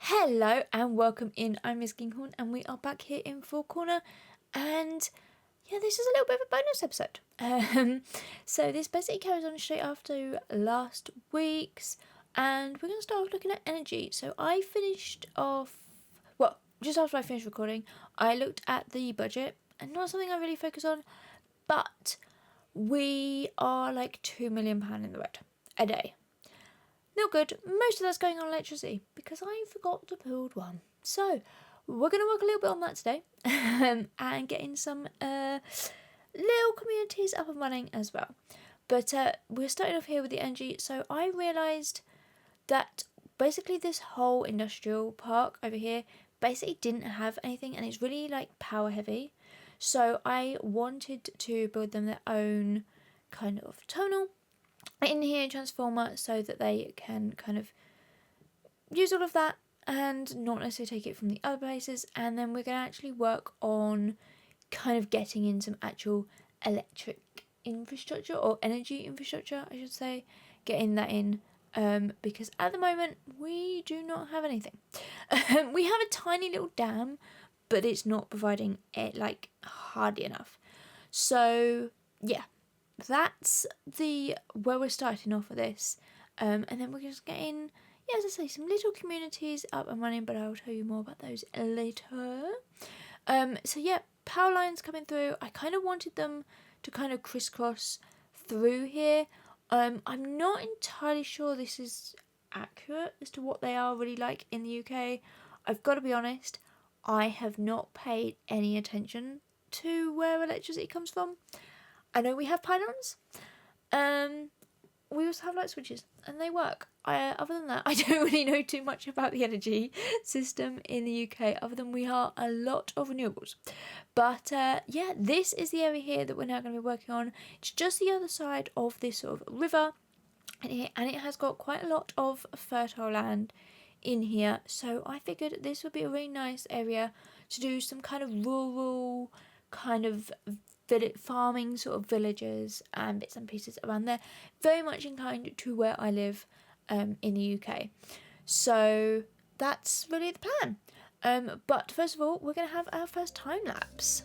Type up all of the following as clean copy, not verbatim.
Hello and welcome in. I'm Miss Kinghorn and we are back here in Falconer, and yeah, this is a little bit of a bonus episode. So this basically carries on straight after last week's, and we're going to start off looking at energy. So I finished off, well, just after I finished recording, I looked at the budget, and not something I really focus on, but we are like £2 million in the red a day. No good. Most of that's going on electricity because I forgot to build one. So we're going to work a little bit on that today and getting some little communities up and running as well. But we're starting off here with the energy. So I realised that basically this whole industrial park over here basically didn't have anything, and it's really like power heavy. So I wanted to build them their own kind of tunnel in here, transformer, so that they can kind of use all of that and not necessarily take it from the other places. And then we're going to actually work on kind of getting in some actual electric infrastructure, or energy infrastructure I should say, getting that in, because at the moment we do not have anything. We have a tiny little dam, but it's not providing it like hardly enough. So yeah, that's where we're starting off with this, and then we're just getting, yeah, as I say, some little communities up and running, but I'll tell you more about those later. So yeah, power lines coming through. I kind of wanted them to kind of crisscross through here. I'm not entirely sure this is accurate as to what they are really like in the UK. I've got to be honest, I have not paid any attention to where electricity comes from. I know we have pylons. We also have light switches, and they work. Other than that, I don't really know too much about the energy system in the UK, other than we are a lot of renewables. But yeah, this is the area here that we're now going to be working on. It's just the other side of this sort of river, and it has got quite a lot of fertile land in here. So I figured this would be a really nice area to do some kind of rural kind of farming sort of villages and bits and pieces around there, very much inclined to where I live in the UK. So that's really the plan. But first of all, we're going to have our first time lapse.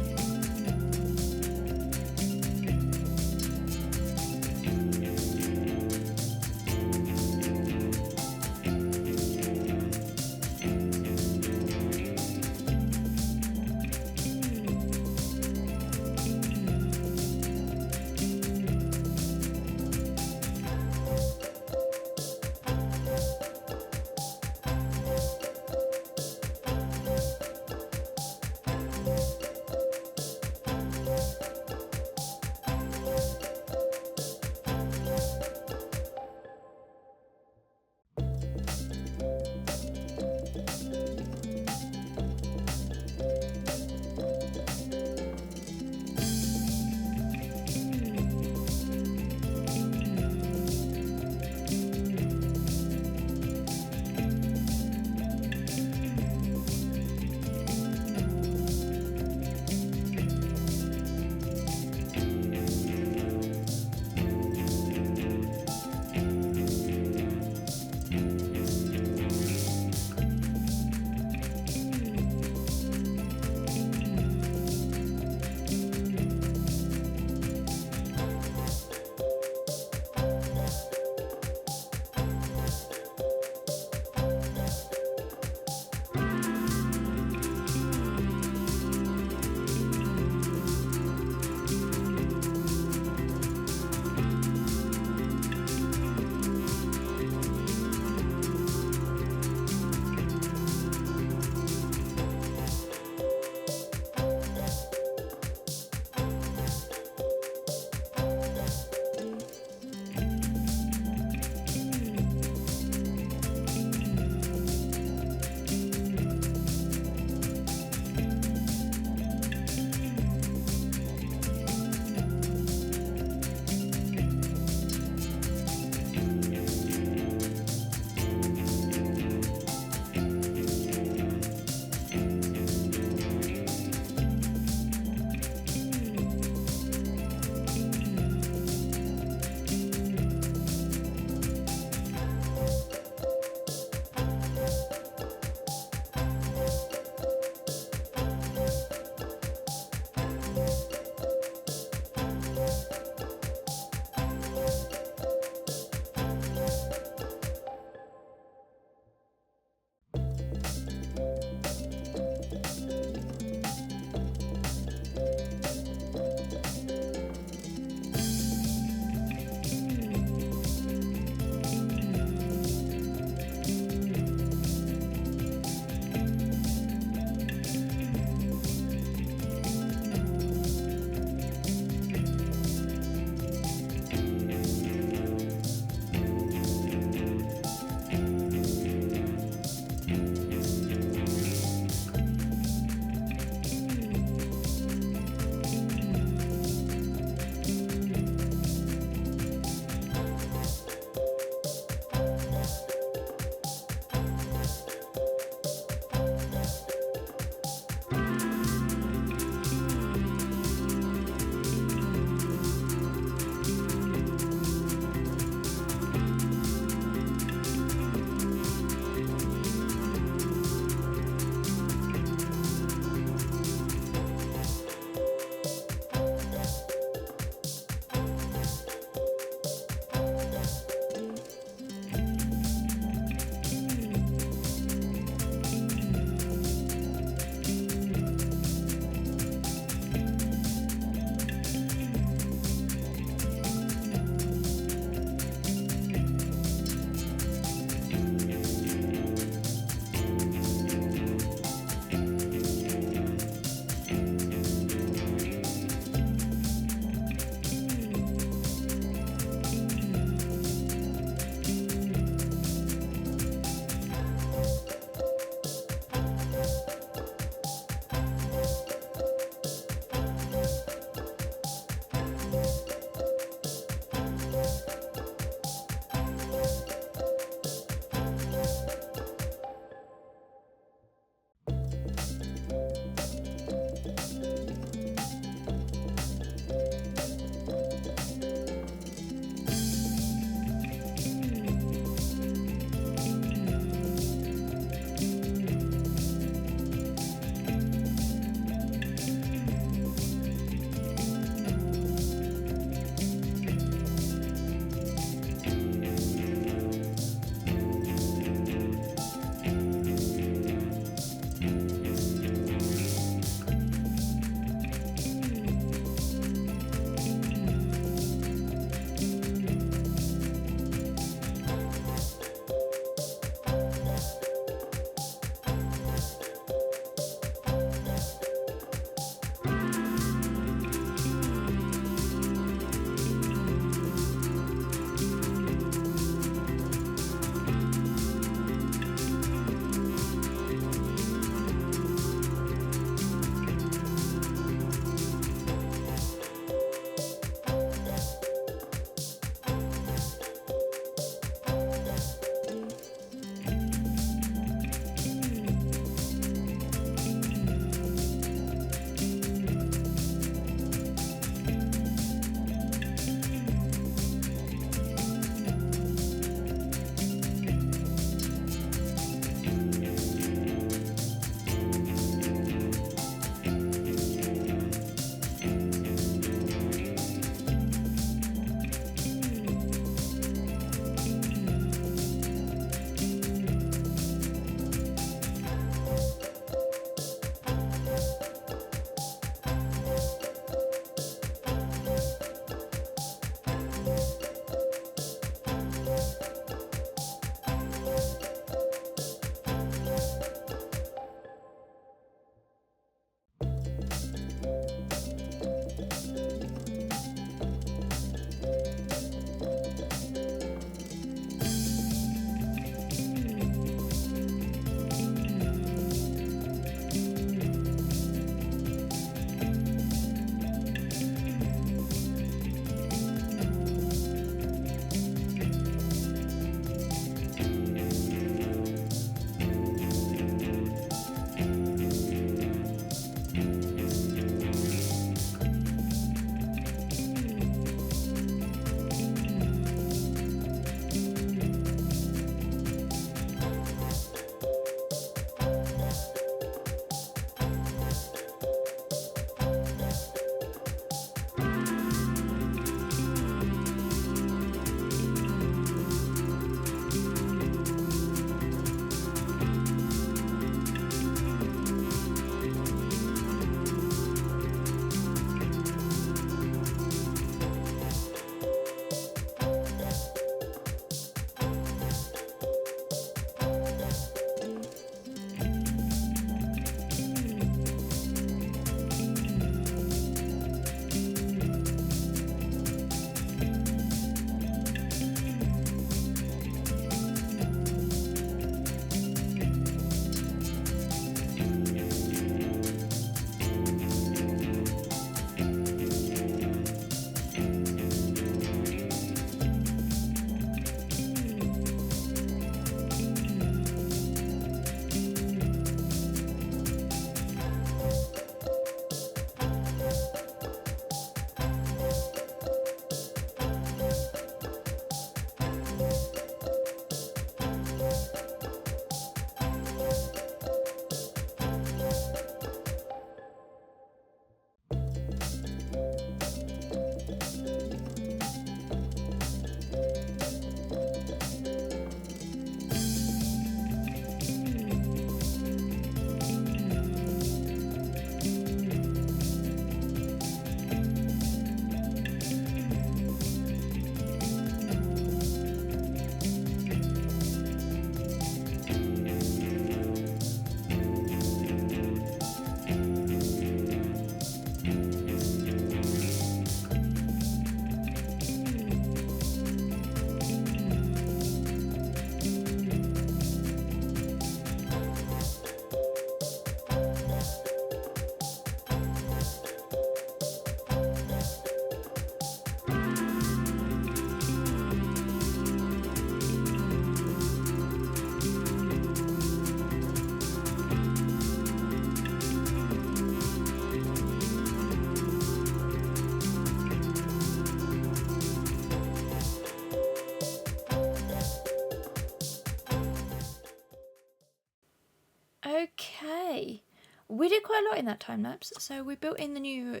we did quite a lot in that time lapse. So we built in the new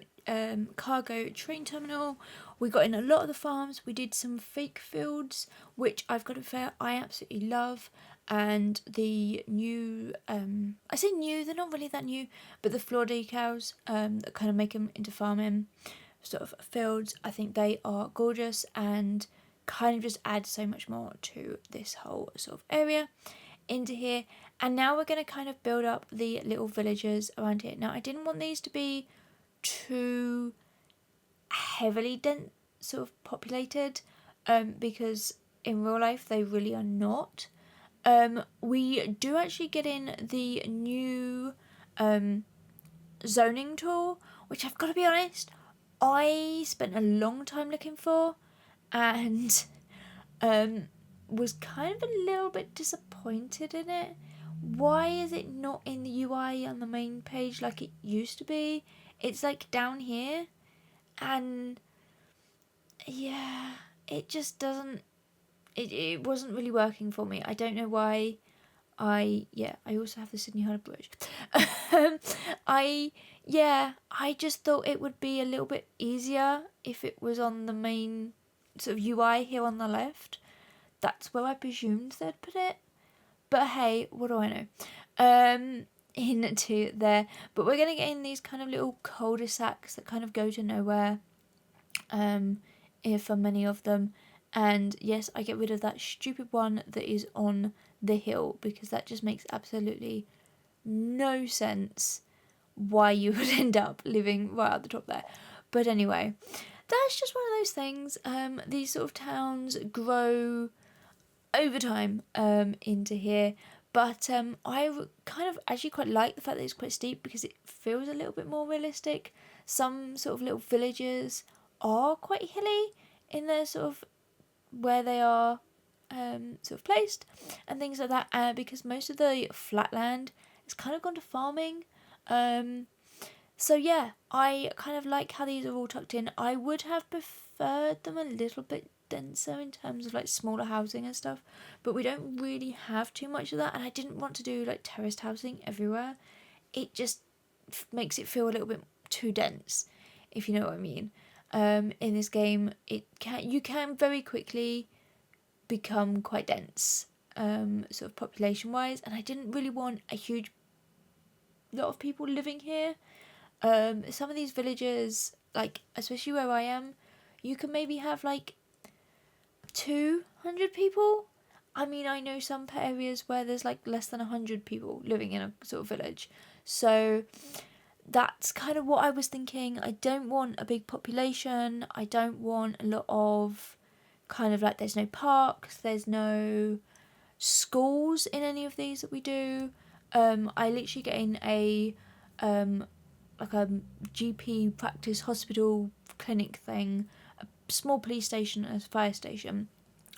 cargo train terminal. We got in a lot of the farms. We did some fake fields, which I've got to say I absolutely love. And the new, I say new, they're not really that new, but the floor decals that kind of make them into farming sort of fields, I think they are gorgeous and kind of just add so much more to this whole sort of area into here. And now we're going to kind of build up the little villages around here. Now I didn't want these to be too heavily dense, sort of populated, because in real life they really are not. We do actually get in the new zoning tool, which I've got to be honest, I spent a long time looking for, and was kind of a little bit disappointed in it. Why is it not in the UI on the main page like it used to be? It's like down here, and yeah, it just doesn't, it wasn't really working for me. I don't know why. I also have the Sydney Harbour Bridge. I just thought it would be a little bit easier if it was on the main sort of UI here on the left. That's where I presumed they'd put it. But hey, what do I know? Into there. But we're going to get in these kind of little cul-de-sacs that kind of go to nowhere. For many of them. And yes, I get rid of that stupid one that is on the hill, because that just makes absolutely no sense why you would end up living right at the top there. But anyway, that's just one of those things. These sort of towns grow over time into here. But I kind of actually quite like the fact that it's quite steep, because it feels a little bit more realistic. Some sort of little villages are quite hilly in their sort of where they are sort of placed and things like that, because most of the flat land has kind of gone to farming. So yeah, I kind of like how these are all tucked in. I would have preferred them a little bit denser in terms of like smaller housing and stuff, but we don't really have too much of that, and I didn't want to do like terraced housing everywhere. It just makes it feel a little bit too dense, if you know what I mean. In this game, you can very quickly become quite dense, sort of population wise, and I didn't really want a huge lot of people living here. Some of these villages, like especially where I am, you can maybe have like 200 people. I mean, I know some areas where there's like less than 100 people living in a sort of village, so that's kind of what I was thinking. I don't want a big population. I don't want a lot of kind of like, there's no parks, there's no schools in any of these that we do. I literally get in a like a GP practice hospital clinic thing, a small police station and a fire station.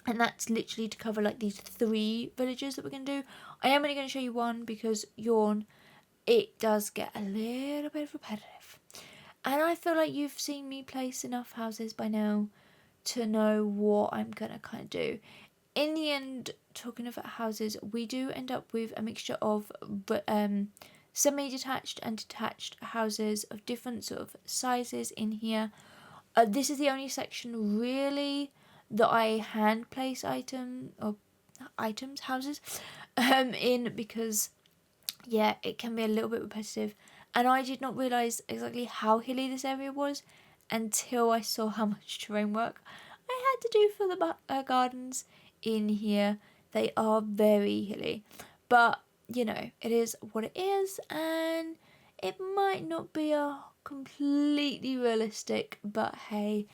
And that's literally to cover like these 3 villages that we're going to do. I am only going to show you one because it does get a little bit repetitive. And I feel like you've seen me place enough houses by now to know what I'm going to kind of do. In the end, talking about houses, we do end up with a mixture of semi-detached and detached houses of different sort of sizes in here. This is the only section really that I hand place houses in, because yeah, it can be a little bit repetitive, and I did not realise exactly how hilly this area was until I saw how much terrain work I had to do for the gardens in here. They are very hilly, but you know, it is what it is, and it might not be a completely realistic, but hey,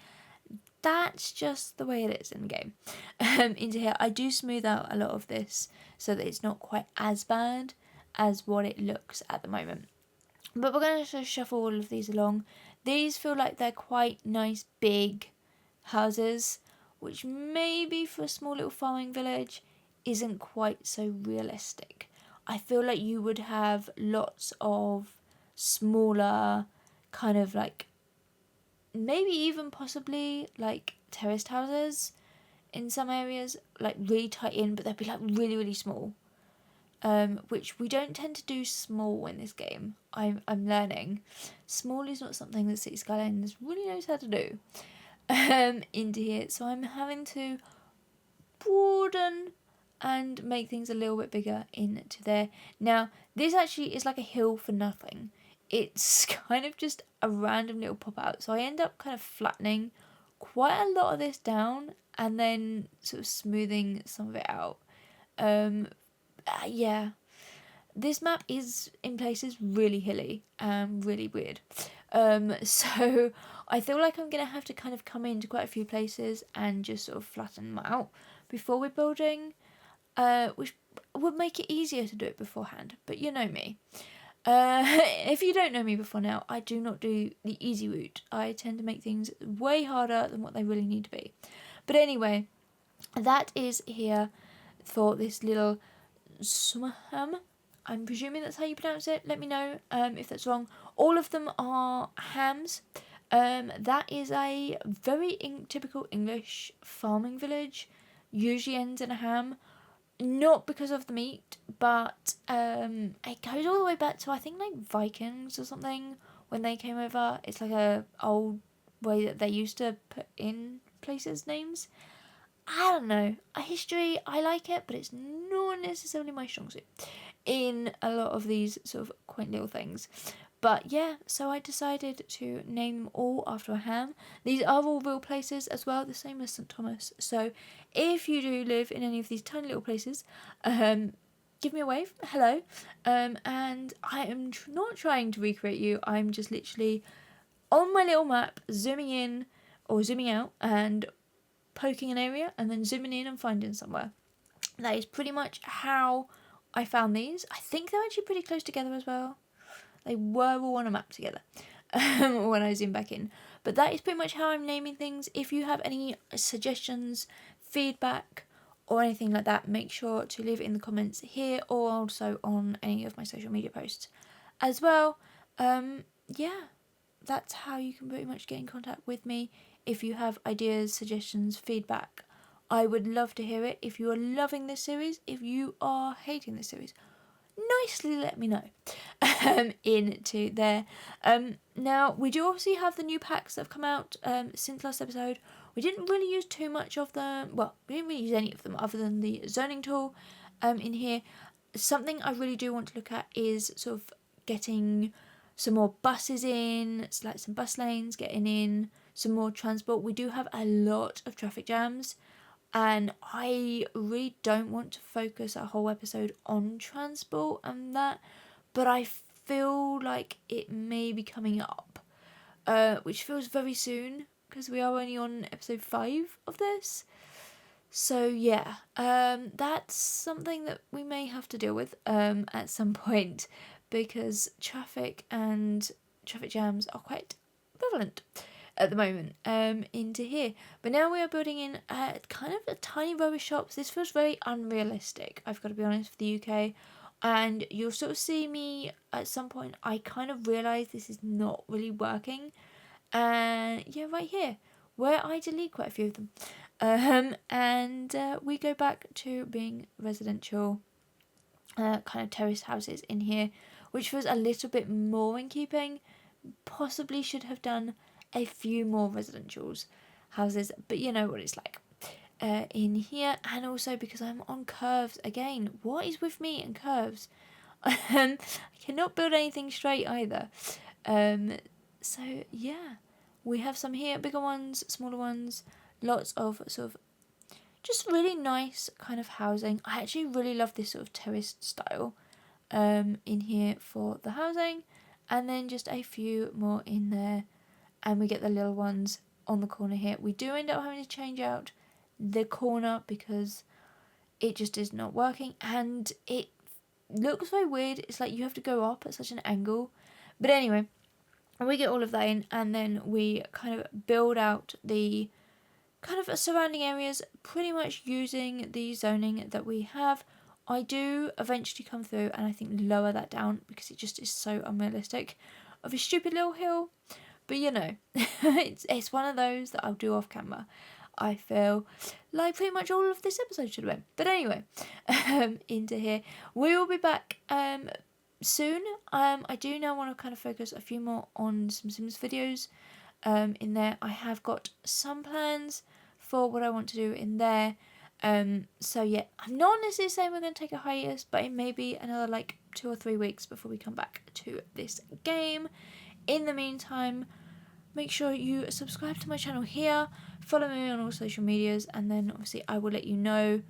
that's just the way it is in the game. Into here, I do smooth out a lot of this so that it's not quite as bad as what it looks at the moment. But we're going to just shuffle all of these along. These feel like they're quite nice big houses, which maybe for a small little farming village isn't quite so realistic. I feel like you would have lots of smaller kind of like, maybe even possibly like terraced houses in some areas, like really tight in, but they'd be like really, really small. which we don't tend to do small in this game. I'm learning. Small is not something that City Skylines really knows how to do into here. So I'm having to broaden and make things a little bit bigger into there. Now, this actually is like a hill for nothing. It's kind of just a random little pop out. So I end up kind of flattening quite a lot of this down and then sort of smoothing some of it out. Yeah. This map is in places really hilly and really weird. So I feel like I'm going to have to kind of come into quite a few places and just sort of flatten them out before we're building, which would make it easier to do it beforehand. But you know me. If you don't know me before now, I do not do the easy route. I tend to make things way harder than what they really need to be. But anyway, that is here for this little Summerham. I'm presuming that's how you pronounce it. Let me know if that's wrong. All of them are hams. That is a very typical English farming village. Usually ends in a ham. Not because of the meat, but it goes all the way back to, I think, like Vikings or something when they came over. It's like a old way that they used to put in places' names. I don't know. A history, I like it, but it's not necessarily my strong suit in a lot of these sort of quaint little things. But yeah, so I decided to name them all after a ham. These are all real places as well, the same as St. Thomas. So if you do live in any of these tiny little places, give me a wave, hello. And I am not trying to recreate you. I'm just literally on my little map, zooming in or zooming out and poking an area and then zooming in and finding somewhere. That is pretty much how I found these. I think they're actually pretty close together as well. They were all on a map together when I zoom back in. But that is pretty much how I'm naming things. If you have any suggestions, feedback, or anything like that, make sure to leave it in the comments here or also on any of my social media posts as well. Yeah, that's how you can pretty much get in contact with me. If you have ideas, suggestions, feedback, I would love to hear it. If you are loving this series, if you are hating this series, nicely let me know into there. Now, we do obviously have the new packs that have come out since last episode. We didn't really use too much of them. Well, we didn't really use any of them other than the zoning tool in here. Something I really do want to look at is sort of getting some more buses in, like some bus lanes, getting in some more transport. We do have a lot of traffic jams, and I really don't want to focus a whole episode on transport and that, but I feel like it may be coming up, which feels very soon because we are only on episode 5 of this. So yeah, that's something that we may have to deal with at some point, because traffic and traffic jams are quite prevalent at the moment into here. But now we are building in kind of a tiny row of shops. This feels very unrealistic, I've got to be honest, for the UK. And you'll sort of see me at some point, I kind of realise this is not really working. And yeah, right here, where I delete quite a few of them. And we go back to being residential kind of terraced houses in here, which feels a little bit more in keeping. Possibly should have done a few more residentials houses, but you know what it's like in here. And also because I'm on curves again. What is with me and curves? I cannot build anything straight either. So yeah, we have some here, bigger ones, smaller ones, lots of sort of just really nice kind of housing. I actually really love this sort of terraced style in here for the housing, and then just a few more in there, and we get the little ones on the corner here. We do end up having to change out the corner because it just is not working, and it looks very weird. It's like you have to go up at such an angle. But anyway, we get all of that in, and then we kind of build out the kind of surrounding areas, pretty much using the zoning that we have. I do eventually come through and I think lower that down because it just is so unrealistic of a stupid little hill. But you know, it's one of those that I'll do off camera. I feel like pretty much all of this episode should have been. But anyway, into here. We will be back soon. I do now want to kind of focus a few more on some Sims videos in there. I have got some plans for what I want to do in there. So yeah, I'm not necessarily saying we're going to take a hiatus, but it may be another like 2 or 3 weeks before we come back to this game. In the meantime, make sure you subscribe to my channel here, follow me on all social medias, and then obviously I will let you know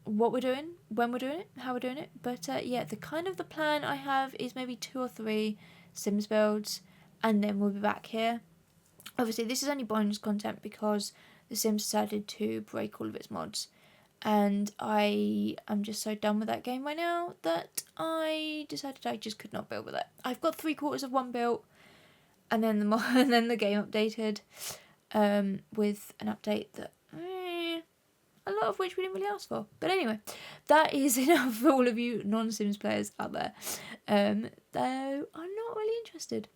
what we're doing, when we're doing it, how we're doing it. But yeah, the plan I have is maybe 2 or 3 Sims builds, and then we'll be back here. Obviously, this is only bonus content because The Sims decided to break all of its mods. And I am just so done with that game right now that I decided I just could not build with it. I've got 3/4 of one built, and then the game updated with an update that a lot of which we didn't really ask for. But anyway, that is enough for all of you non-Sims players out there. Though I'm not really interested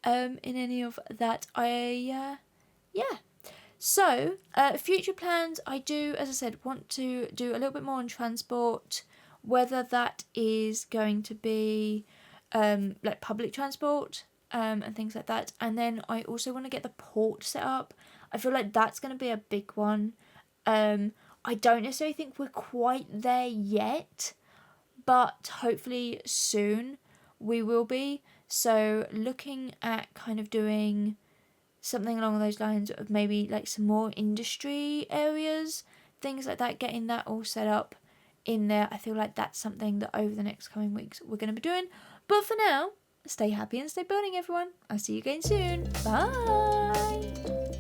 in any of that. Yeah. So, future plans, I do, as I said, want to do a little bit more on transport, whether that is going to be like public transport and things like that. And then I also want to get the port set up. I feel like that's going to be a big one. I don't necessarily think we're quite there yet, but hopefully soon we will be. So looking at kind of doing something along those lines of maybe like some more industry areas, things like that, getting that all set up in there. I feel like that's something that over the next coming weeks we're going to be doing. But for now, stay happy and stay building, everyone. I'll see you again soon. Bye!